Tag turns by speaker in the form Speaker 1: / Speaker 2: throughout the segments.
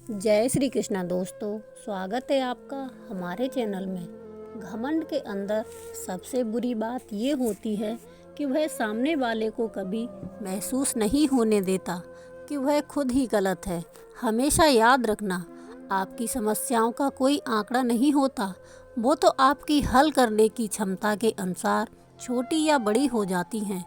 Speaker 1: जय श्री कृष्णा दोस्तों, स्वागत है आपका हमारे चैनल में। घमंड के अंदर सबसे बुरी बात ये होती है कि वह सामने वाले को कभी महसूस नहीं होने देता कि वह खुद ही गलत है। हमेशा याद रखना, आपकी समस्याओं का कोई आंकड़ा नहीं होता, वो तो आपकी हल करने की क्षमता के अनुसार छोटी या बड़ी हो जाती हैं।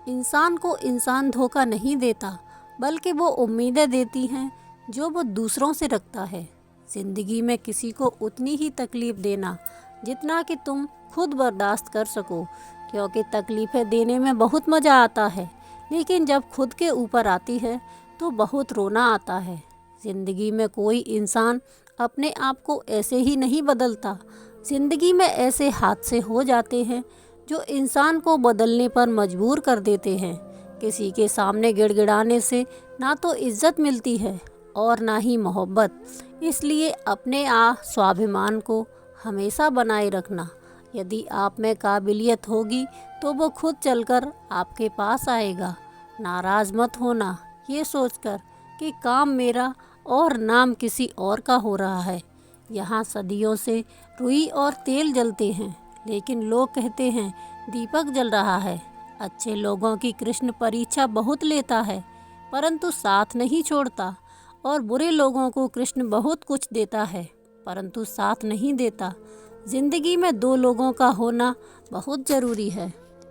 Speaker 1: इंसान को इंसान धोखा नहीं देता, बल्कि वो उम्मीदें देती हैं जो वो दूसरों से रखता है। ज़िंदगी में किसी को उतनी ही तकलीफ़ देना जितना कि तुम खुद बर्दाश्त कर सको, क्योंकि तकलीफ़ें देने में बहुत मज़ा आता है, लेकिन जब खुद के ऊपर आती है तो बहुत रोना आता है। ज़िंदगी में कोई इंसान अपने आप को ऐसे ही नहीं बदलता। ज़िंदगी में ऐसे हादसे हो जाते हैं जो इंसान को बदलने पर मजबूर कर देते हैं। किसी के सामने गिड़गिड़ाने से ना तो इज्जत मिलती है और ना ही मोहब्बत। इसलिए अपने स्वाभिमान को हमेशा बनाए रखना। यदि आप में काबिलियत होगी तो वो खुद चलकर आपके पास आएगा। नाराज़ मत होना ये सोचकर कि काम मेरा और नाम किसी और का हो रहा है। यहाँ सदियों से रुई और तेल जलते हैं, लेकिन लोग कहते हैं दीपक जल रहा है। अच्छे लोगों की कृष्ण परीक्षा बहुत लेता है, परंतु साथ नहीं छोड़ता, और बुरे लोगों को कृष्ण बहुत कुछ देता है, परंतु साथ नहीं देता। जिंदगी में दो लोगों का होना बहुत ज़रूरी है।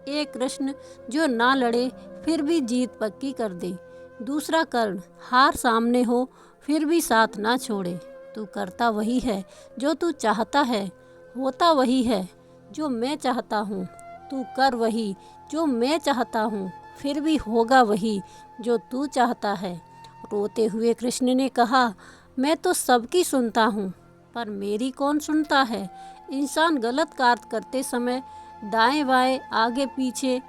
Speaker 1: एक कृष्ण जो ना लड़े फिर भी जीत पक्की कर दे, दूसरा कर्ण हार सामने हो फिर भी साथ ना छोड़े। तू करता वही है जो तू चाहता है, होता वही है जो मैं चाहता हूँ। तू कर वही जो मैं चाहता हूँ, फिर भी होगा वही जो तू चाहता है। रोते हुए कृष्ण ने कहा, मैं तो सबकी सुनता हूँ, पर मेरी कौन सुनता है। इंसान गलत कार्य करते समय दाएं बाएं आगे पीछे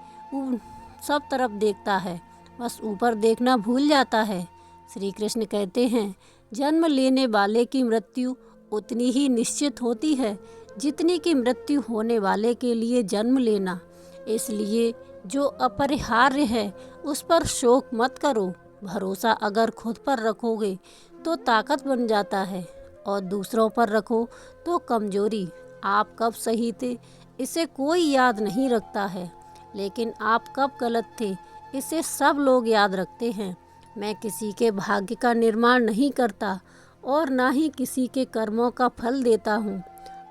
Speaker 1: सब तरफ देखता है, बस ऊपर देखना भूल जाता है। श्री कृष्ण कहते हैं, जन्म लेने वाले की मृत्यु उतनी ही निश्चित होती है जितनी कि मृत्यु होने वाले के लिए जन्म लेना। इसलिए जो अपरिहार्य है उस पर शोक मत करो। भरोसा अगर खुद पर रखोगे तो ताकत बन जाता है, और दूसरों पर रखो तो कमजोरी। आप कब सही थे इसे कोई याद नहीं रखता है, लेकिन आप कब गलत थे इसे सब लोग याद रखते हैं। मैं किसी के भाग्य का निर्माण नहीं करता और ना ही किसी के कर्मों का फल देता हूँ।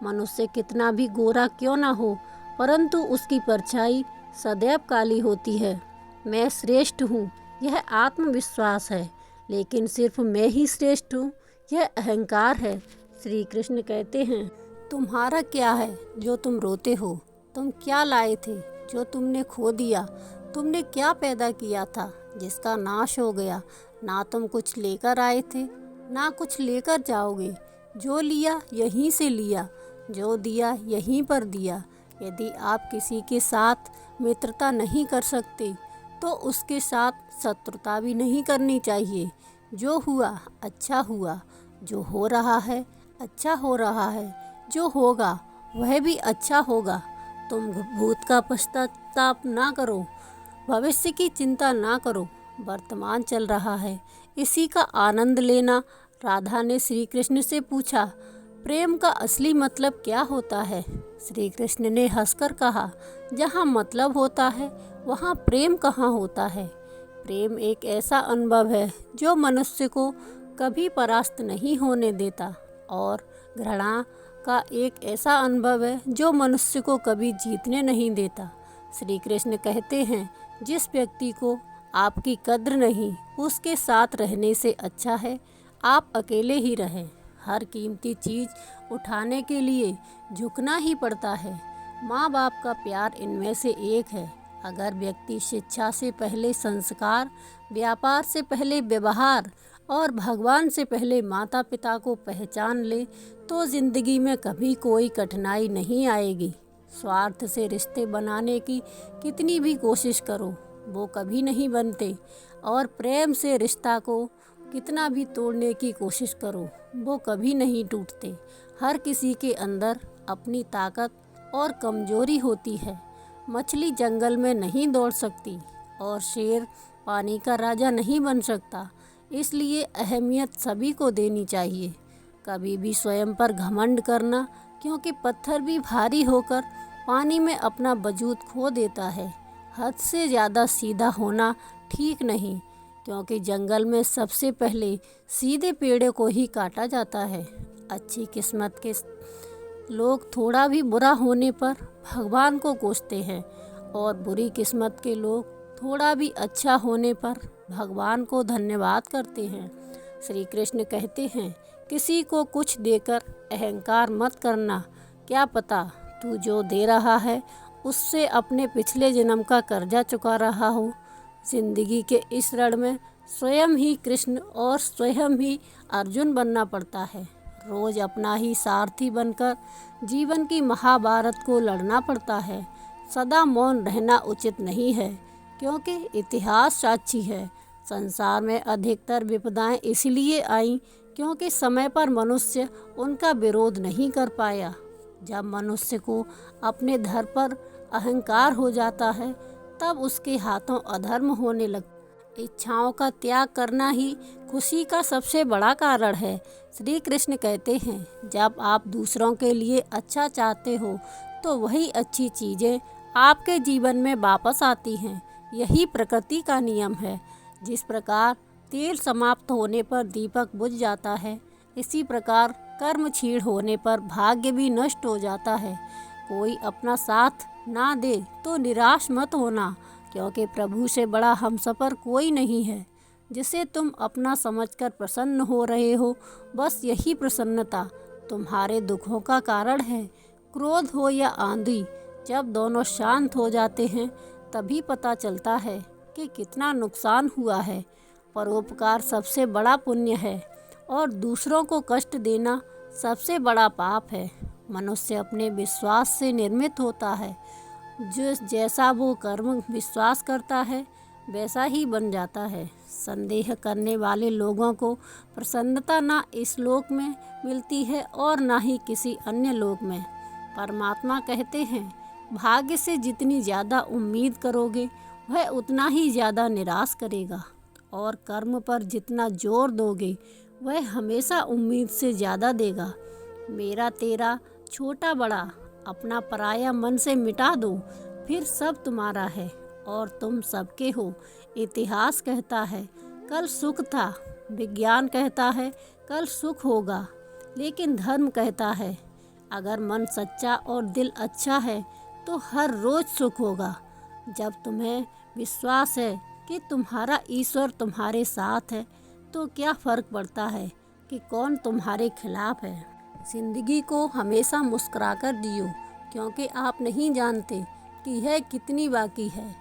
Speaker 1: मनुष्य कितना भी गोरा क्यों ना हो, परंतु उसकी परछाई सदैव काली होती है। मैं श्रेष्ठ हूँ यह आत्मविश्वास है, लेकिन सिर्फ मैं ही श्रेष्ठ हूँ यह अहंकार है। श्री कृष्ण कहते हैं, तुम्हारा क्या है जो तुम रोते हो? तुम क्या लाए थे जो तुमने खो दिया? तुमने क्या पैदा किया था जिसका नाश हो गया? ना तुम कुछ लेकर आए थे, ना कुछ लेकर जाओगे। जो लिया यहीं से लिया, जो दिया यहीं पर दिया। यदि आप किसी के साथ मित्रता नहीं कर सकते तो उसके साथ शत्रुता भी नहीं करनी चाहिए। जो हुआ अच्छा हुआ, जो हो रहा है अच्छा हो रहा है, जो होगा वह भी अच्छा होगा। तुम भूत का पश्चाताप ना करो, भविष्य की चिंता ना करो। वर्तमान चल रहा है, इसी का आनंद लेना। राधा ने श्री कृष्ण से पूछा, प्रेम का असली मतलब क्या होता है? श्री कृष्ण ने हंसकर कहा, जहाँ मतलब होता है वहाँ प्रेम कहाँ होता है। प्रेम एक ऐसा अनुभव है जो मनुष्य को कभी परास्त नहीं होने देता, और घृणा का एक ऐसा अनुभव है जो मनुष्य को कभी जीतने नहीं देता। श्री कृष्ण कहते हैं, जिस व्यक्ति को आपकी कद्र नहीं, उसके साथ रहने से अच्छा है आप अकेले ही रहें। हर कीमती चीज़ उठाने के लिए झुकना ही पड़ता है। माँ बाप का प्यार इनमें से एक है। अगर व्यक्ति शिक्षा से पहले संस्कार, व्यापार से पहले व्यवहार और भगवान से पहले माता पिता को पहचान ले तो ज़िंदगी में कभी कोई कठिनाई नहीं आएगी। स्वार्थ से रिश्ते बनाने की कितनी भी कोशिश करो वो कभी नहीं बनते, और प्रेम से रिश्ता को कितना भी तोड़ने की कोशिश करो वो कभी नहीं टूटते। हर किसी के अंदर अपनी ताकत और कमजोरी होती है। मछली जंगल में नहीं दौड़ सकती और शेर पानी का राजा नहीं बन सकता। इसलिए अहमियत सभी को देनी चाहिए। कभी भी स्वयं पर घमंड करना, क्योंकि पत्थर भी भारी होकर पानी में अपना वजूद खो देता है। हद से ज़्यादा सीधा होना ठीक नहीं, क्योंकि जंगल में सबसे पहले सीधे पेड़ों को ही काटा जाता है। अच्छी किस्मत के लोग थोड़ा भी बुरा होने पर भगवान को कोसते हैं, और बुरी किस्मत के लोग थोड़ा भी अच्छा होने पर भगवान को धन्यवाद करते हैं। श्री कृष्ण कहते हैं, किसी को कुछ देकर अहंकार मत करना। क्या पता तू जो दे रहा है उससे अपने पिछले जन्म का कर्जा चुका रहा हो। जिंदगी के इस रण में स्वयं ही कृष्ण और स्वयं ही अर्जुन बनना पड़ता है। रोज अपना ही सारथी बनकर जीवन की महाभारत को लड़ना पड़ता है। सदा मौन रहना उचित नहीं है, क्योंकि इतिहास साक्षी है। संसार में अधिकतर विपदाएं इसलिए आईं क्योंकि समय पर मनुष्य उनका विरोध नहीं कर पाया। जब मनुष्य को अपने धर्म पर अहंकार हो जाता है, तब उसके हाथों अधर्म होने लगता। इच्छाओं का त्याग करना ही खुशी का सबसे बड़ा कारण है। श्री कृष्ण कहते हैं, जब आप दूसरों के लिए अच्छा चाहते हो तो वही अच्छी चीज़ें आपके जीवन में वापस आती हैं। यही प्रकृति का नियम है। जिस प्रकार तेल समाप्त होने पर दीपक बुझ जाता है, इसी प्रकार कर्म क्षीण होने पर भाग्य भी नष्ट हो जाता है। कोई अपना साथ ना दे तो निराश मत होना, क्योंकि प्रभु से बड़ा हमसफर कोई नहीं है। जिसे तुम अपना समझकर प्रसन्न हो रहे हो, बस यही प्रसन्नता तुम्हारे दुखों का कारण है। क्रोध हो या आंधी, जब दोनों शांत हो जाते हैं तभी पता चलता है कि कितना नुकसान हुआ है। परोपकार सबसे बड़ा पुण्य है, और दूसरों को कष्ट देना सबसे बड़ा पाप है। मनुष्य अपने विश्वास से निर्मित होता है। जो जैसा वो कर्म विश्वास करता है वैसा ही बन जाता है। संदेह करने वाले लोगों को प्रसन्नता ना इस लोक में मिलती है और ना ही किसी अन्य लोक में। परमात्मा कहते हैं, भाग्य से जितनी ज़्यादा उम्मीद करोगे वह उतना ही ज़्यादा निराश करेगा, और कर्म पर जितना जोर दोगे वह हमेशा उम्मीद से ज़्यादा देगा। मेरा तेरा छोटा बड़ा अपना पराया मन से मिटा दो, फिर सब तुम्हारा है और तुम सबके हो। इतिहास कहता है कल सुख था, विज्ञान कहता है कल सुख होगा, लेकिन धर्म कहता है अगर मन सच्चा और दिल अच्छा है तो हर रोज सुख होगा। जब तुम्हें विश्वास है कि तुम्हारा ईश्वर तुम्हारे साथ है, तो क्या फ़र्क पड़ता है कि कौन तुम्हारे खिलाफ है। जिंदगी को हमेशा मुस्कुराकर जियो, क्योंकि आप नहीं जानते कि यह कितनी बाकी है।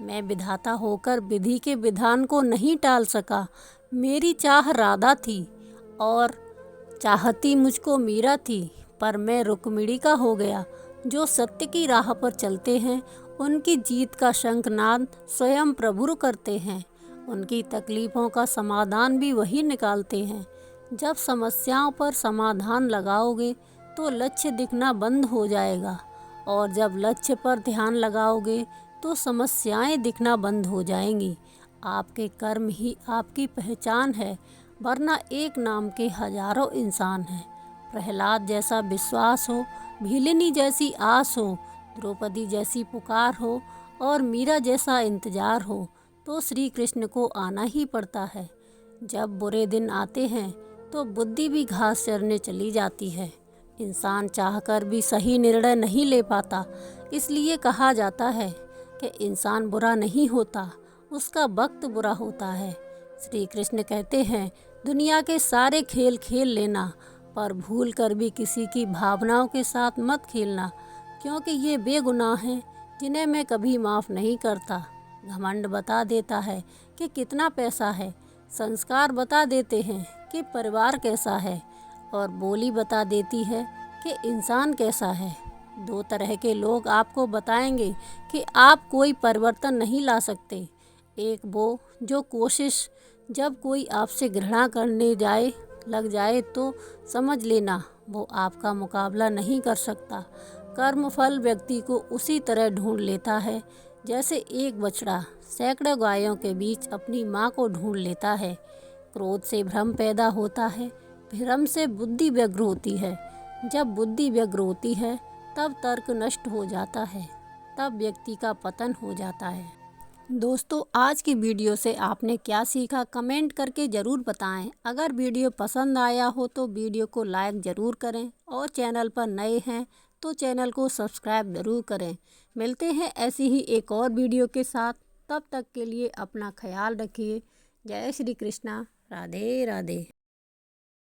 Speaker 1: मैं विधाता होकर विधि के विधान को नहीं टाल सका। मेरी चाह राधा थी और चाहती मुझको मीरा थी, पर मैं रुक्मिणी का हो गया। जो सत्य की राह पर चलते हैं उनकी जीत का शंखनाद स्वयं प्रभु करते हैं। उनकी तकलीफ़ों का समाधान भी वही निकालते हैं। जब समस्याओं पर समाधान लगाओगे तो लक्ष्य दिखना बंद हो जाएगा, और जब लक्ष्य पर ध्यान लगाओगे तो समस्याएं दिखना बंद हो जाएंगी। आपके कर्म ही आपकी पहचान है, वरना एक नाम के हजारों इंसान हैं। प्रहलाद जैसा विश्वास हो, भीलिनी जैसी आस हो, द्रौपदी जैसी पुकार हो और मीरा जैसा इंतजार हो, तो श्री कृष्ण को आना ही पड़ता है। जब बुरे दिन आते हैं तो बुद्धि भी घास चरने चली जाती है। इंसान चाहकर भी सही निर्णय नहीं ले पाता। इसलिए कहा जाता है कि इंसान बुरा नहीं होता, उसका वक्त बुरा होता है। श्री कृष्ण कहते हैं, दुनिया के सारे खेल खेल लेना, पर भूल कर भी किसी की भावनाओं के साथ मत खेलना, क्योंकि ये बेगुनाह हैं जिन्हें मैं कभी माफ़ नहीं करता। घमंड बता देता है कि कितना पैसा है, संस्कार बता देते हैं कि परिवार कैसा है, और बोली बता देती है कि इंसान कैसा है। दो तरह के लोग आपको बताएंगे कि आप कोई परिवर्तन नहीं ला सकते। एक वो जो कोशिश, जब कोई आपसे घृणा करने लग जाए तो समझ लेना वो आपका मुकाबला नहीं कर सकता। कर्मफल व्यक्ति को उसी तरह ढूंढ लेता है जैसे एक बछड़ा सैकड़ों गायों के बीच अपनी माँ को ढूंढ लेता है। क्रोध से भ्रम पैदा होता है, भ्रम से बुद्धि व्यग्र होती है, जब बुद्धि व्यग्र होती है तब तर्क नष्ट हो जाता है, तब व्यक्ति का पतन हो जाता है। दोस्तों, आज की वीडियो से आपने क्या सीखा कमेंट करके ज़रूर बताएं। अगर वीडियो पसंद आया हो तो वीडियो को लाइक ज़रूर करें और चैनल पर नए हैं तो चैनल को सब्सक्राइब ज़रूर करें। मिलते हैं ऐसी ही एक और वीडियो के साथ, तब तक के लिए अपना ख्याल रखिए। जय श्री कृष्णा, राधे राधे।